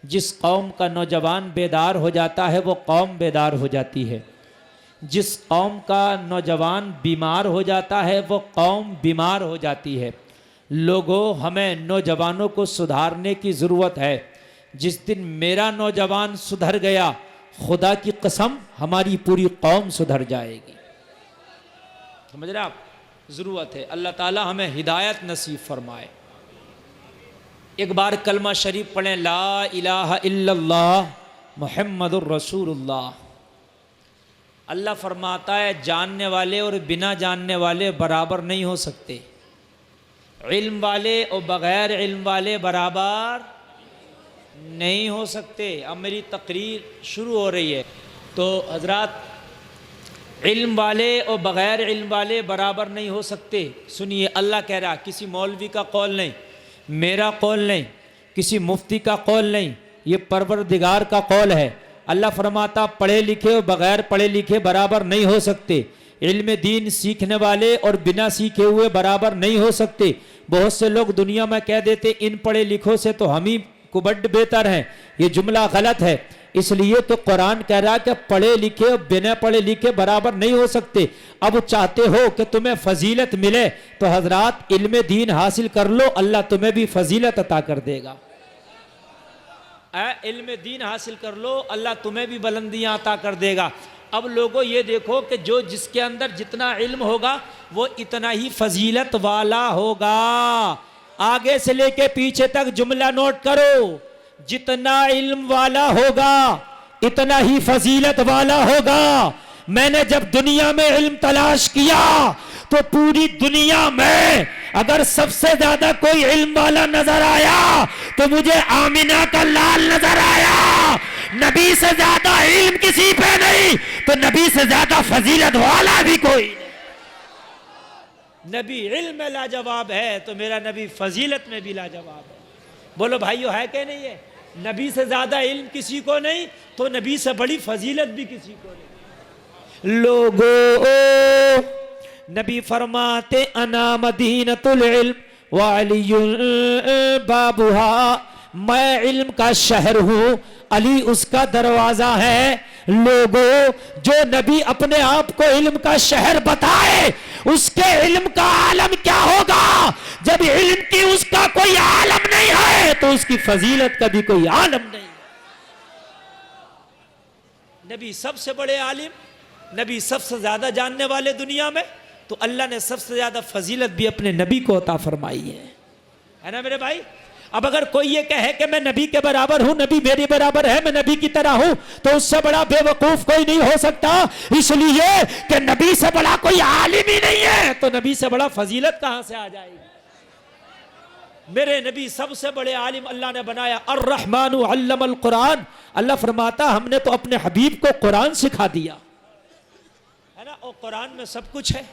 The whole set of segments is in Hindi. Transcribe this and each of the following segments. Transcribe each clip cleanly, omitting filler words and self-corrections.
जिस कौम का नौजवान बेदार हो जाता है वो कौम बेदार हो जाती है। जिस कौम का नौजवान बीमार हो जाता है वो कौम बीमार हो जाती है। लोगों, हमें नौजवानों को सुधारने की ज़रूरत है। जिस दिन मेरा नौजवान सुधर गया, खुदा की कसम हमारी पूरी कौम सुधर जाएगी। समझ रहे आप? ज़रूरत है। अल्लाह ताला हमें हिदायत नसीब फरमाए। एक बार कलमा शरीफ पढ़ें, ला इलाहा इल्लल्लाह मुहम्मदुर रसूलुल्लाह। अल्लाह फरमाता है जानने वाले और बिना जानने वाले बराबर नहीं हो सकते। इल्म वाले और बग़ैर इल्म वाले बराबर नहीं हो सकते। अब मेरी तकरीर शुरू हो रही है तो हजरात, इल्म वाले और बग़ैर इल्म वाले बराबर नहीं हो सकते। सुनिए, अल्लाह कह रहा, किसी मौलवी का कौल नहीं, मेरा कौल नहीं, किसी मुफ्ती का कौल नहीं, ये परवरदिगार का कौल है। अल्लाह फरमाता पढ़े लिखे और बग़ैर पढ़े लिखे बराबर नहीं हो सकते। इल्म दीन सीखने वाले और बिना सीखे हुए बराबर नहीं हो सकते। बहुत से लोग दुनिया में कह देते इन पढ़े लिखों से तो हम ही कुबड्ड बेहतर हैं। ये जुमला गलत है। इसलिए तो कुरान कह रहा है कि पढ़े लिखे और बिना पढ़े लिखे बराबर नहीं हो सकते। अब चाहते हो कि तुम्हें फजीलत मिले तो हजरात इल्म दीन हासिल कर लो, अल्लाह तुम्हें भी फजीलत अता कर देगा। इल्म दीन हासिल कर लो, अल्लाह तुम्हें भी बुलंदियां अता कर देगा। अब लोगों ये देखो कि जो जिसके अंदर जितना इल्म होगा वो इतना ही फजीलत वाला होगा। आगे से लेके पीछे तक जुमला नोट करो, जितना इल्म वाला होगा इतना ही फजीलत वाला होगा। मैंने जब दुनिया में इल्म तलाश किया तो पूरी दुनिया में अगर सबसे ज्यादा कोई इल्म वाला नजर आया तो मुझे आमिना का लाल नजर आया। नबी से ज्यादा इल्म किसी पे नहीं तो नबी से ज्यादा फजीलत वाला भी कोई नहीं। नबी इल्म में लाजवाब है तो मेरा नबी फजीलत में भी लाजवाब है। बोलो भाइयों, है कि नहीं है? नबी से ज्यादा इल्म किसी को नहीं तो नबी से बड़ी फजीलत भी किसी को नहीं। लोगों, नबी फरमाते अना मदीनतुल इल्म व अलीयुल बाबुहा, मैं इल्म का शहर हूँ, अली उसका दरवाजा है। लोगों, जो नबी अपने आप को इल्म का शहर बताए उसके इल्म का आलम क्या होगा? जब इल्म की उसका कोई आलम नहीं है तो उसकी फजीलत का भी कोई आलम नहीं। नबी सबसे बड़े आलिम, नबी सबसे ज्यादा जानने वाले दुनिया में, तो अल्लाह ने सबसे ज्यादा फजीलत भी अपने नबी को अता फरमाई है ना मेरे भाई? अब अगर कोई ये कहे कि मैं नबी के बराबर हूं, नबी मेरे बराबर है, मैं नबी की तरह हूं, तो उससे बड़ा बेवकूफ कोई नहीं हो सकता। इसलिए कि नबी से बड़ा कोई आलिम ही नहीं है तो नबी से बड़ा फजीलत कहां से आ जाएगी? मेरे नबी सबसे बड़े आलिम अल्लाह ने बनाया। अर्रहमानु अल्लमल कुरान, अल्लाह फरमाता हमने तो अपने हबीब को कुरान सिखा दिया है ना, और कुरान में सब कुछ है।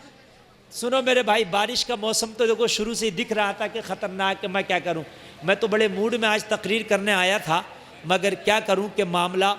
सुनो मेरे भाई, बारिश का मौसम तो देखो शुरू से ही दिख रहा था कि खतरनाक है। मैं क्या करूं, मैं तो बड़े मूड में आज तकरीर करने आया था, मगर क्या करूं कि मामला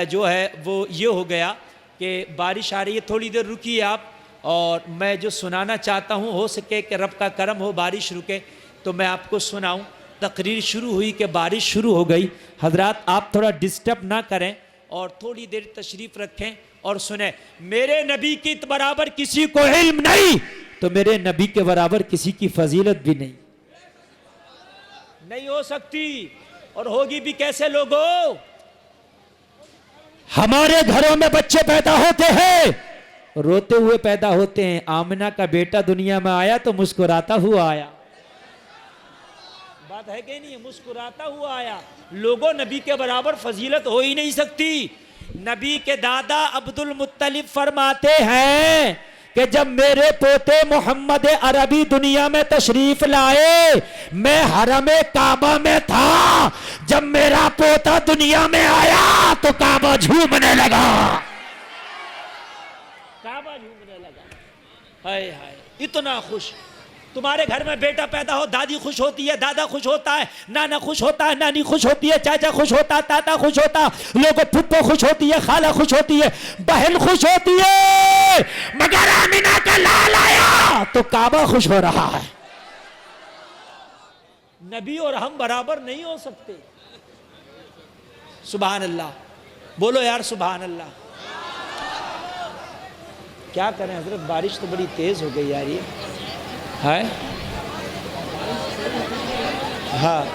जो है वो ये हो गया कि बारिश आ रही है, थोड़ी देर रुकिए आप, और मैं जो सुनाना चाहता हूं हो सके कि रब का करम हो बारिश रुके तो मैं आपको सुनाऊं। तकरीर शुरू हुई कि बारिश शुरू हो गई। हजरात आप थोड़ा डिस्टर्ब ना करें और थोड़ी देर तशरीफ़ रखें और सुने। मेरे नबी के बराबर किसी को इल्म नहीं तो मेरे नबी के बराबर किसी की फजीलत भी नहीं हो सकती, और होगी भी कैसे? लोगों, हमारे घरों में बच्चे पैदा होते हैं, रोते हुए पैदा होते हैं। आमिना का बेटा दुनिया में आया तो मुस्कुराता हुआ आया। बात है कि नहीं? मुस्कुराता हुआ आया। लोगों, नबी के बराबर फजीलत हो ही नहीं सकती। नबी के दादा अब्दुल मुत्तलिब फरमाते हैं कि जब मेरे पोते मोहम्मद अरबी दुनिया में तशरीफ लाए, मैं हरमे काबा में था। जब मेरा पोता दुनिया में आया तो काबा झूमने लगा, काबा झूमने लगा। हाय हाय, इतना खुश। तुम्हारे घर में बेटा पैदा हो, दादी खुश होती है, दादा खुश होता है, नाना खुश होता है, नानी खुश होती है, चाचा खुश होता है, ताता खुश होता है, लोगों फुप्पो खुश होती है, खाला खुश होती है, बहन खुश होती है, मगर आमिना का लाल आया तो काबा खुश हो रहा है। नबी और हम बराबर नहीं हो सकते। सुभान अल्लाह, बोलो यार सुभान अल्लाह। क्या करें हजरत, बारिश तो बड़ी तेज हो गई यार, ये है। हाँ,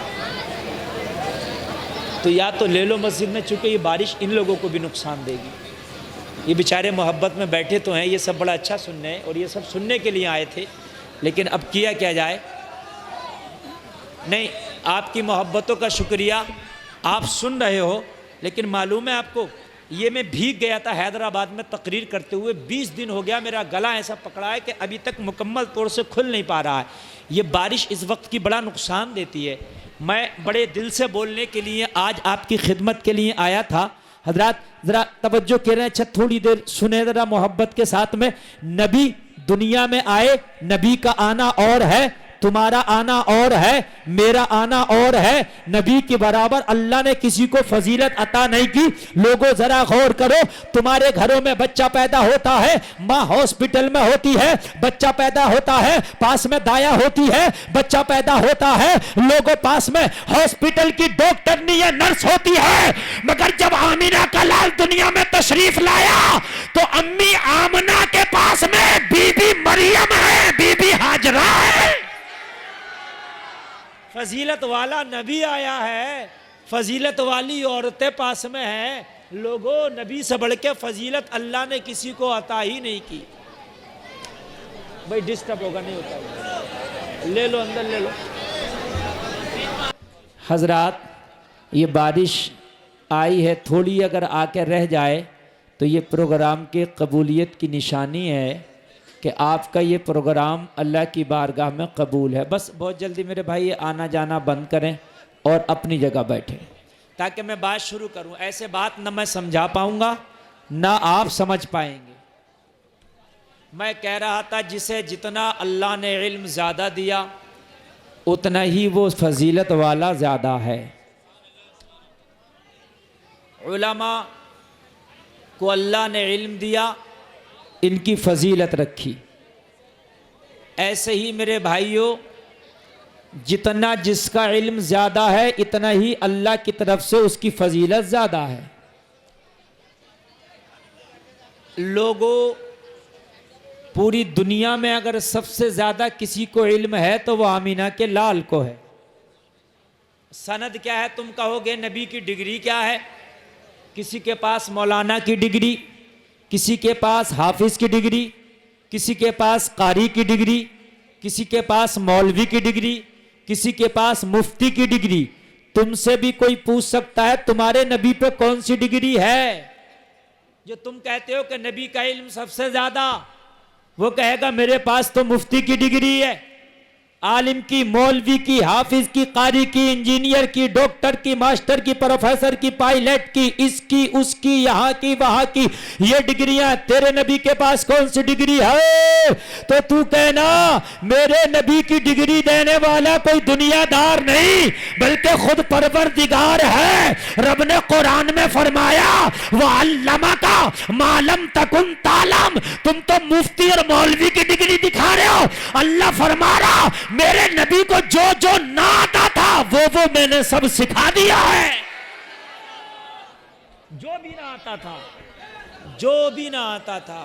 तो या तो ले लो मस्जिद में, चूंकि ये बारिश इन लोगों को भी नुकसान देगी। ये बेचारे मोहब्बत में बैठे तो हैं, ये सब बड़ा अच्छा सुनने हैं और ये सब सुनने के लिए आए थे, लेकिन अब किया क्या जाए। नहीं, आपकी मोहब्बतों का शुक्रिया, आप सुन रहे हो, लेकिन मालूम है आपको, ये मैं भीग गया था हैदराबाद में तकरीर करते हुए, 20 दिन हो गया, मेरा गला ऐसा पकड़ा है कि अभी तक मुकम्मल तौर से खुल नहीं पा रहा है। ये बारिश इस वक्त की बड़ा नुकसान देती है। मैं बड़े दिल से बोलने के लिए आज आपकी खिदमत के लिए आया था। हजरात ज़रा तवज्जो कह रहे हैं, अच्छा थोड़ी देर सुने ज़रा मोहब्बत के साथ में। नबी दुनिया में आए, नबी का आना और है, तुम्हारा आना और है, मेरा आना और है। नबी के बराबर अल्लाह ने किसी को फजीलत अता नहीं की। लोगों जरा गौर करो, तुम्हारे घरों में बच्चा पैदा होता है, माँ हॉस्पिटल में होती है, बच्चा पैदा होता है, पास में दाया होती है, बच्चा पैदा होता है, लोगों पास में हॉस्पिटल की डॉक्टर नहीं है, नर्स होती है। मगर जब आमिना का लाल दुनिया में तशरीफ लाया तो अम्मी आमना के पास में बीबी मरियम है, बीबी हाजरा है। फजीलत वाला नबी आया है, फजीलत वाली औरतें पास में हैं। लोगों, नबी से बढ़ के फजीलत अल्लाह ने किसी को अता ही नहीं की। भाई डिस्टर्ब होगा, नहीं होता, ले लो अंदर ले लो। हजरात, ये बारिश आई है, थोड़ी अगर आके रह जाए तो ये प्रोग्राम के कबूलियत की निशानी है कि आपका ये प्रोग्राम अल्लाह की बारगाह में कबूल है। बस बहुत जल्दी मेरे भाई ये आना जाना बंद करें और अपनी जगह बैठें, ताकि मैं बात शुरू करूं। ऐसे बात न मैं समझा पाऊंगा ना आप समझ पाएंगे। मैं कह रहा था, जिसे जितना अल्लाह ने इल्म ज़्यादा दिया उतना ही वो फजीलत वाला ज़्यादा है। उलमा को अल्लाह ने इल्म दिया, इनकी फजीलत रखी। ऐसे ही मेरे भाइयों, जितना जिसका इल्म ज़्यादा है इतना ही अल्लाह की तरफ से उसकी फजीलत ज़्यादा है। लोगों, पूरी दुनिया में अगर सबसे ज़्यादा किसी को इल्म है तो वो आमीना के लाल को है। सनद क्या है तुम कहोगे, नबी की डिग्री क्या है? किसी के पास मौलाना की डिग्री, किसी के पास हाफिज की डिग्री, किसी के पास कारी की डिग्री, किसी के पास मौलवी की डिग्री, किसी के पास मुफ्ती की डिग्री। तुमसे भी कोई पूछ सकता है तुम्हारे नबी पे कौन सी डिग्री है जो तुम कहते हो कि नबी का इल्म सबसे ज्यादा। वो कहेगा मेरे पास तो मुफ्ती की डिग्री है, आलिम की, मौलवी की, हाफिज की, कारी की, इंजीनियर की, डॉक्टर की, मास्टर की, प्रोफेसर की, पायलट की, इसकी उसकी, यहाँ की वहां की, ये डिग्रियां। तेरे नबी के पास कौन सी डिग्री है? तो तू कहना मेरे नबी की डिग्री देने वाला कोई दुनियादार नहीं बल्कि खुद परवरदिगार है। रब ने कुरान में फरमाया वह अल्लामा का मालम तकुन तालम। तुम तो मुफ्ती और मौलवी की डिग्री दिखा रहे हो। अल्लाह फरमा रहा मेरे नबी को जो जो ना आता था वो मैंने सब सिखा दिया है। जो भी ना आता था, जो भी ना आता था